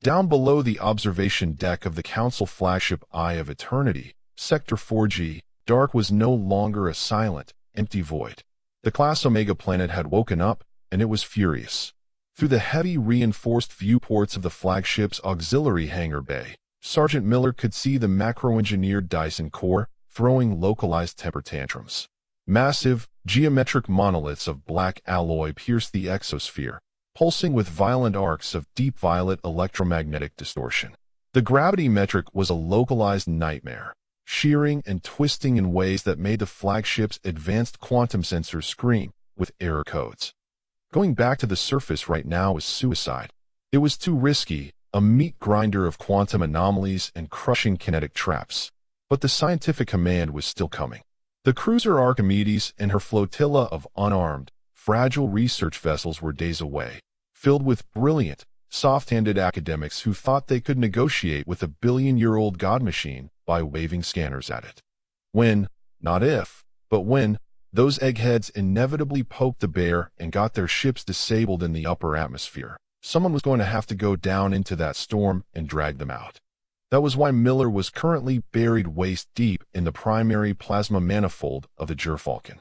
Down below the observation deck of the Council flagship Eye of Eternity, Sector 4G, dark was no longer a silent, empty void. The Class Omega planet had woken up, and it was furious. Through the heavy reinforced viewports of the flagship's auxiliary hangar bay, Sergeant Miller could see the macro-engineered Dyson core throwing localized temper tantrums. Massive, geometric monoliths of black alloy pierced the exosphere, pulsing with violent arcs of deep violet electromagnetic distortion. The gravity metric was a localized nightmare, shearing and twisting in ways that made the flagship's advanced quantum sensors scream with error codes. Going back to the surface right now was suicide. It was too risky, a meat grinder of quantum anomalies and crushing kinetic traps. But the scientific command was still coming. The cruiser Archimedes and her flotilla of unarmed, fragile research vessels were days away, filled with brilliant, soft-handed academics who thought they could negotiate with a billion-year-old god machine by waving scanners at it. When, not if, but when, those eggheads inevitably poked the bear and got their ships disabled in the upper atmosphere, someone was going to have to go down into that storm and drag them out. That was why Miller was currently buried waist-deep in the primary plasma manifold of the Gerfalcon.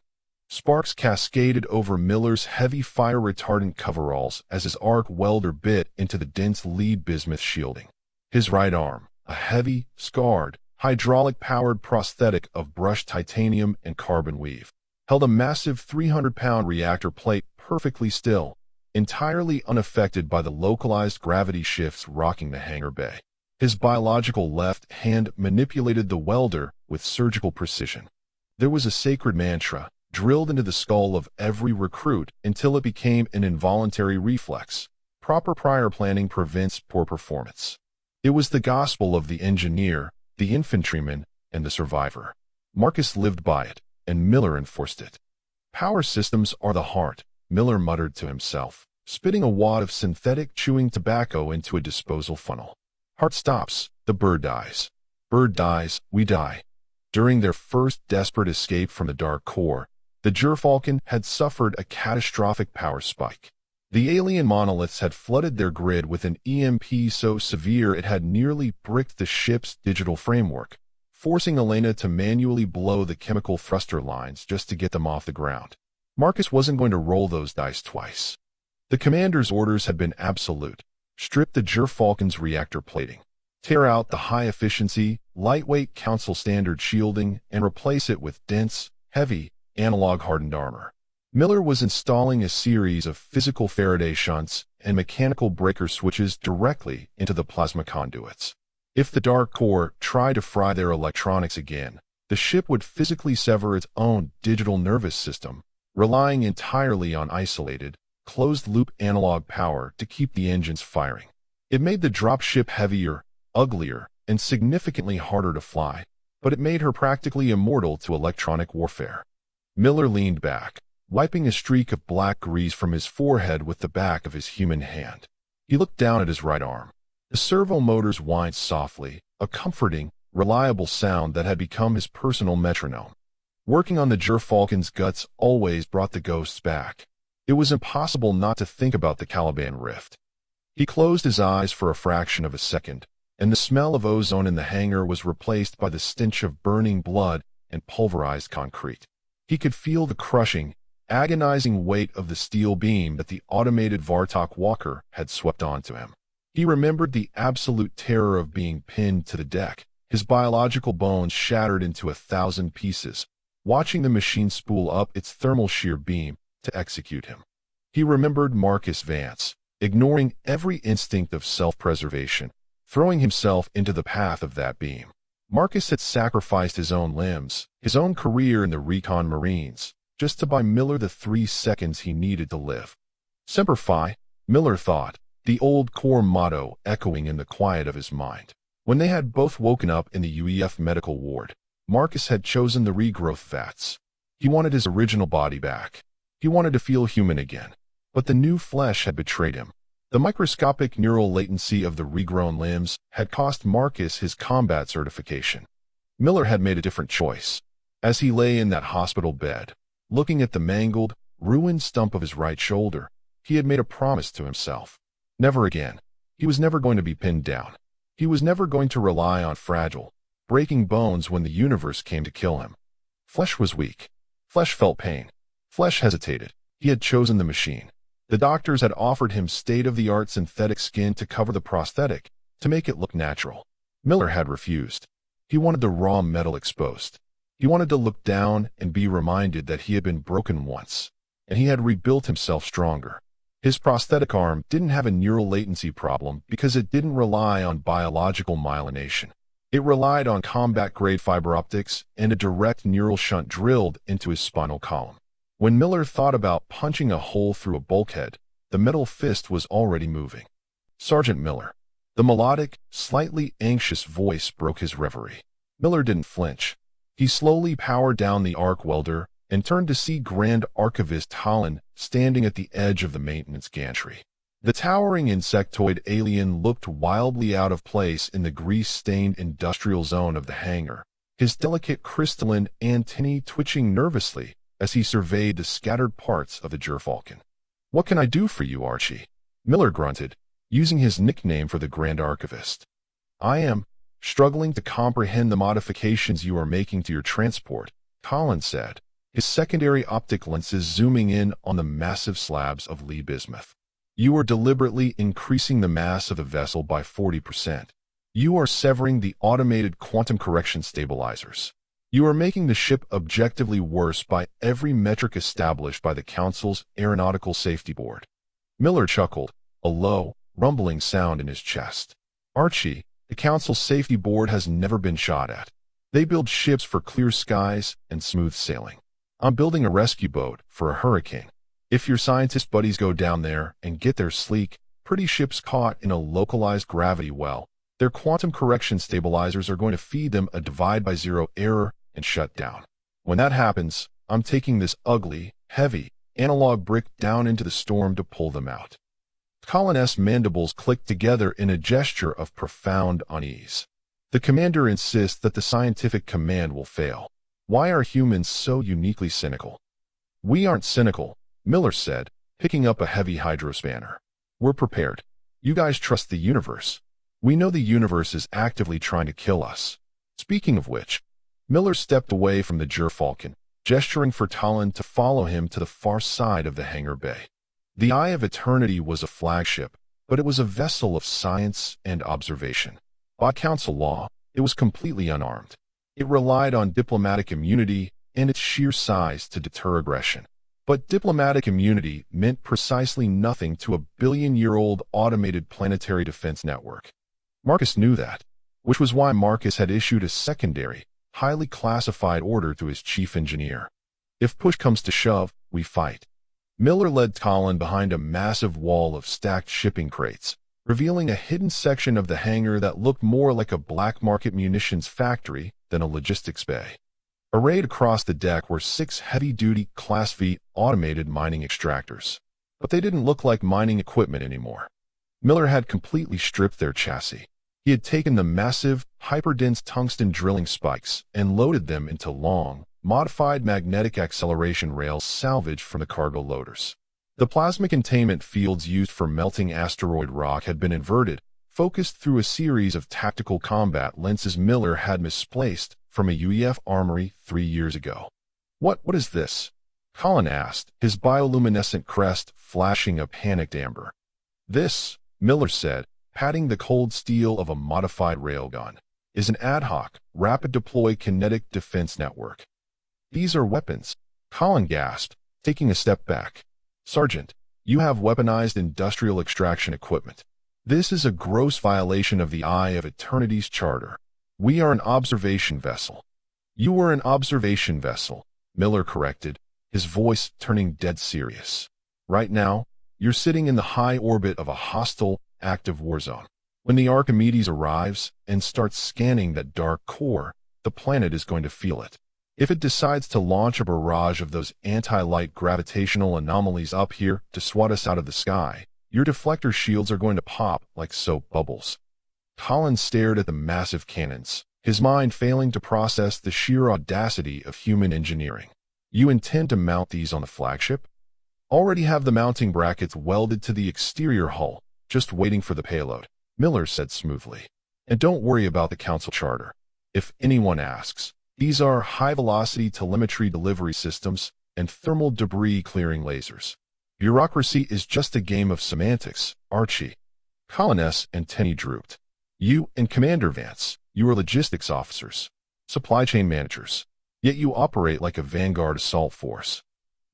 Sparks cascaded over Miller's heavy fire-retardant coveralls as his arc welder bit into the dense lead bismuth shielding. His right arm, a heavy, scarred, hydraulic-powered prosthetic of brushed titanium and carbon weave, held a massive 300-pound reactor plate perfectly still, entirely unaffected by the localized gravity shifts rocking the hangar bay. His biological left hand manipulated the welder with surgical precision. There was a sacred mantra drilled into the skull of every recruit until it became an involuntary reflex. Proper prior planning prevents poor performance. It was the gospel of the engineer, the infantryman, and the survivor. Marcus lived by it, and Miller enforced it. Power systems are the heart, Miller muttered to himself, spitting a wad of synthetic chewing tobacco into a disposal funnel. Heart stops, the bird dies. Bird dies, we die. During their first desperate escape from the Dark Core, the Gerfalcon had suffered a catastrophic power spike. The alien monoliths had flooded their grid with an EMP so severe it had nearly bricked the ship's digital framework, forcing Elena to manually blow the chemical thruster lines just to get them off the ground. Marcus wasn't going to roll those dice twice. The commander's orders had been absolute. Strip the Gerfalcon's reactor plating. Tear out the high-efficiency, lightweight Council standard shielding and replace it with dense, heavy, analog-hardened armor. Miller was installing a series of physical Faraday shunts and mechanical breaker switches directly into the plasma conduits. If the Dark Core tried to fry their electronics again, the ship would physically sever its own digital nervous system, relying entirely on isolated, closed-loop analog power to keep the engines firing. It made the dropship heavier, uglier, and significantly harder to fly, but it made her practically immortal to electronic warfare. Miller leaned back, wiping a streak of black grease from his forehead with the back of his human hand. He looked down at his right arm. The servo motors whined softly, a comforting, reliable sound that had become his personal metronome. Working on the Gerfalcon's guts always brought the ghosts back. It was impossible not to think about the Caliban rift. He closed his eyes for a fraction of a second, and the smell of ozone in the hangar was replaced by the stench of burning blood and pulverized concrete. He could feel the crushing, agonizing weight of the steel beam that the automated Vartok Walker had swept onto him. He remembered the absolute terror of being pinned to the deck, his biological bones shattered into 1,000 pieces, watching the machine spool up its thermal shear beam to execute him. He remembered Marcus Vance, ignoring every instinct of self-preservation, throwing himself into the path of that beam. Marcus had sacrificed his own limbs, his own career in the Recon Marines, just to buy Miller the 3 seconds he needed to live. Semper Fi, Miller thought, the old core motto echoing in the quiet of his mind. When they had both woken up in the UEF medical ward, Marcus had chosen the regrowth vats. He wanted his original body back. He wanted to feel human again. But the new flesh had betrayed him. The microscopic neural latency of the regrown limbs had cost Marcus his combat certification. Miller had made a different choice. As he lay in that hospital bed, looking at the mangled, ruined stump of his right shoulder, he had made a promise to himself. Never again. He was never going to be pinned down. He was never going to rely on fragile, breaking bones when the universe came to kill him. Flesh was weak. Flesh felt pain. Flesh hesitated. He had chosen the machine. The doctors had offered him state-of-the-art synthetic skin to cover the prosthetic, to make it look natural. Miller had refused. He wanted the raw metal exposed. He wanted to look down and be reminded that he had been broken once, and he had rebuilt himself stronger. His prosthetic arm didn't have a neural latency problem because it didn't rely on biological myelination. It relied on combat-grade fiber optics and a direct neural shunt drilled into his spinal column. When Miller thought about punching a hole through a bulkhead, the metal fist was already moving. Sergeant Miller. The melodic, slightly anxious voice broke his reverie. Miller didn't flinch. He slowly powered down the arc welder and turned to see Grand Archivist Talon standing at the edge of the maintenance gantry. The towering insectoid alien looked wildly out of place in the grease-stained industrial zone of the hangar, his delicate crystalline antennae twitching nervously as he surveyed the scattered parts of the Gerfalcon. "What can I do for you, Archie?" Miller grunted, using his nickname for the Grand Archivist. "I am struggling to comprehend the modifications you are making to your transport," Talon said, his secondary optic lenses zooming in on the massive slabs of Lee Bismuth. "You are deliberately increasing the mass of the vessel by 40%. You are severing the automated quantum correction stabilizers. You are making the ship objectively worse by every metric established by the Council's Aeronautical Safety Board." Miller chuckled, a low, rumbling sound in his chest. "Archie, the Council Safety Board has never been shot at. They build ships for clear skies and smooth sailing. I'm building a rescue boat for a hurricane. If your scientist buddies go down there and get their sleek, pretty ships caught in a localized gravity well, their quantum correction stabilizers are going to feed them a divide-by-zero error and shut down. When that happens, I'm taking this ugly, heavy, analog brick down into the storm to pull them out." Colin's mandibles clicked together in a gesture of profound unease. "The commander insists that the scientific command will fail. Why are humans so uniquely cynical?" "We aren't cynical," Miller said, picking up a heavy hydrospanner. "We're prepared. You guys trust the universe. We know the universe is actively trying to kill us. Speaking of which," Miller stepped away from the Gerfalcon, gesturing for Talon to follow him to the far side of the hangar bay. The Eye of Eternity was a flagship, but it was a vessel of science and observation. By Council law, it was completely unarmed. It relied on diplomatic immunity and its sheer size to deter aggression. But diplomatic immunity meant precisely nothing to a billion-year-old automated planetary defense network. Marcus knew that, which was why Marcus had issued a secondary, highly classified order to his chief engineer. "If push comes to shove, we fight." Miller led Talon behind a massive wall of stacked shipping crates, revealing a hidden section of the hangar that looked more like a black market munitions factory than a logistics bay. Arrayed across the deck were 6 heavy-duty Class V automated mining extractors. But they didn't look like mining equipment anymore. Miller had completely stripped their chassis. He had taken the massive, hyperdense tungsten drilling spikes and loaded them into long, modified magnetic acceleration rails salvaged from the cargo loaders. The plasma containment fields used for melting asteroid rock had been inverted, focused through a series of tactical combat lenses Miller had misplaced from a UEF armory 3 years ago. What is this?" Colin asked, his bioluminescent crest flashing a panicked amber. "This," Miller said, patting the cold steel of a modified railgun, "is an ad hoc, rapid-deploy kinetic defense network." "These are weapons," Colin gasped, taking a step back. "Sergeant, you have weaponized industrial extraction equipment. This is a gross violation of the Eye of Eternity's charter. We are an observation vessel." "You were an observation vessel," Miller corrected, his voice turning dead serious. "Right now, you're sitting in the high orbit of a hostile, active war zone. When the Archimedes arrives and starts scanning that dark core, the planet is going to feel it. If it decides to launch a barrage of those anti-light gravitational anomalies up here to swat us out of the sky, your deflector shields are going to pop like soap bubbles." Colin stared at the massive cannons, his mind failing to process the sheer audacity of human engineering. "You intend to mount these on the flagship?" "Already have the mounting brackets welded to the exterior hull, just waiting for the payload." Miller said smoothly. And don't worry about the council charter. If anyone asks, these are high-velocity telemetry delivery systems and thermal debris clearing lasers. Bureaucracy is just a game of semantics, Archie. Coloness and Tenny drooped. You and Commander Vance, you are logistics officers, supply chain managers, yet you operate like a vanguard assault force.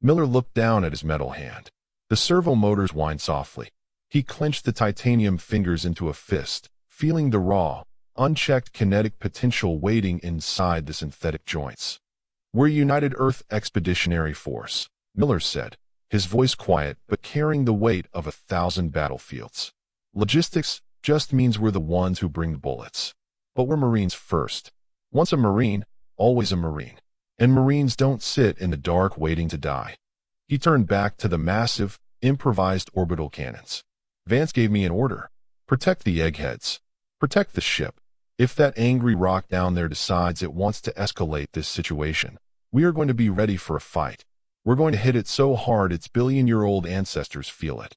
Miller looked down at his metal hand. The servo motors whined softly. He clenched the titanium fingers into a fist, feeling the raw, unchecked kinetic potential waiting inside the synthetic joints. We're United Earth Expeditionary Force, Miller said, his voice quiet but carrying the weight of 1,000 battlefields. Logistics just means we're the ones who bring the bullets. But we're Marines first. Once a Marine, always a Marine. And Marines don't sit in the dark waiting to die. He turned back to the massive, improvised orbital cannons. Vance gave me an order. Protect the eggheads. Protect the ship. If that angry rock down there decides it wants to escalate this situation, we are going to be ready for a fight. We're going to hit it so hard its billion-year-old ancestors feel it.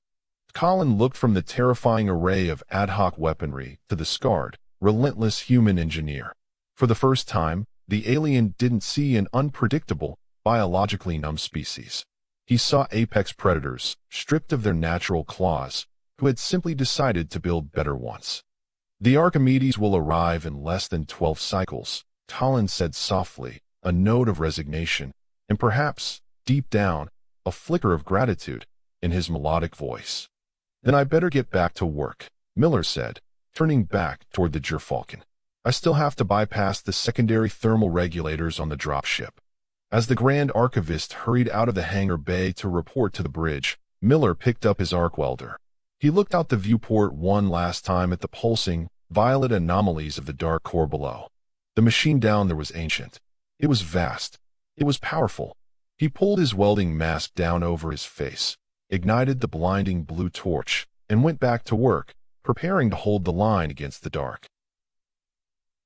Colin looked from the terrifying array of ad hoc weaponry to the scarred, relentless human engineer. For the first time, the alien didn't see an unpredictable, biologically numb species. He saw apex predators, stripped of their natural claws, who had simply decided to build better ones. The Archimedes will arrive in less than 12 cycles, Colin said softly, a note of resignation, and perhaps, deep down, a flicker of gratitude in his melodic voice. Then I better get back to work, Miller said, turning back toward the Gerfalcon. I still have to bypass the secondary thermal regulators on the dropship. As the Grand Archivist hurried out of the hangar bay to report to the bridge, Miller picked up his arc welder. He looked out the viewport one last time at the pulsing, violet anomalies of the dark core below. The machine down there was ancient. It was vast. It was powerful. He pulled his welding mask down over his face, ignited the blinding blue torch, and went back to work, preparing to hold the line against the dark.